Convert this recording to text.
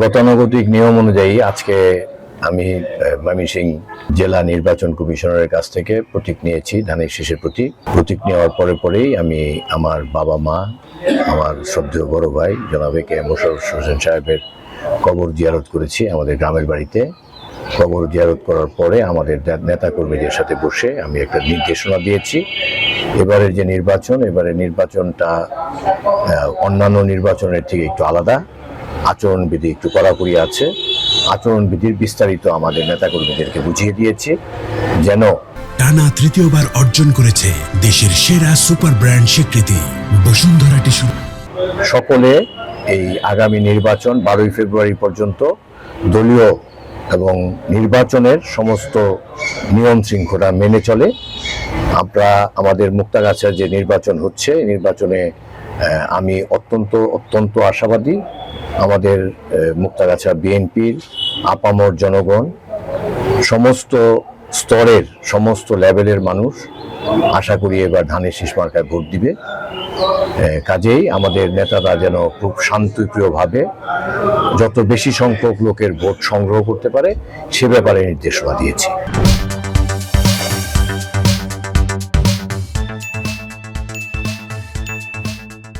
গতানুগতিক নিয়ম অনুযায়ী আজকে আমি ময়মনসিংহ জেলা নির্বাচন কমিশনারের কাছ থেকে প্রতীক নিয়েছি, ধানের শীষের প্রতীক নেওয়ার পরেই আমি আমার বাবা মা, আমার শ্রদ্ধেয় বড় ভাই জনাব কে মোশাররফ হোসেন সাহেবের কবর জিয়ারত করেছি আমাদের গ্রামের বাড়িতে। কবর জিয়ারত করার পরে আমাদের নেতাকর্মীদের সাথে বসে আমি একটা নির্দেশনা দিয়েছি। এবারের যে নির্বাচনটা অন্যান্য নির্বাচনের থেকে একটু আলাদা, আচরণবিধি একটু কড়াকড়ি আছে। আচরণবিধির বিস্তারিত আমাদের নেতাকর্মীদেরকে বুঝিয়ে দিয়েছি যেন টানা তৃতীয়বার অর্জন করেছে দেশের সেরা সুপার ব্র্যান্ড স্বীকৃতি বসুন্ধরা টিস্যু। সকলে এই আগামী নির্বাচন 12ই ফেব্রুয়ারি পর্যন্ত দলীয় এবং নির্বাচনের সমস্ত নিয়ম শৃঙ্খলা মেনে চলে। আমরা আমাদের মুক্তাগাছার যে নির্বাচন হচ্ছে, নির্বাচনে আমি অত্যন্ত আশাবাদী। আমাদের মুক্তাগাছা বিএনপির আপামর জনগণ, সমস্ত স্তরের সমস্ত লেভেলের মানুষ আশা করি এবার ধানের শীষ মার্কায় ভোট দিবে। কাজেই আমাদের নেতারা যেন খুব শান্তিপ্রিয়ভাবে যত বেশি সংখ্যক লোকের ভোট সংগ্রহ করতে পারে সে ব্যাপারে নির্দেশনা দিয়েছি।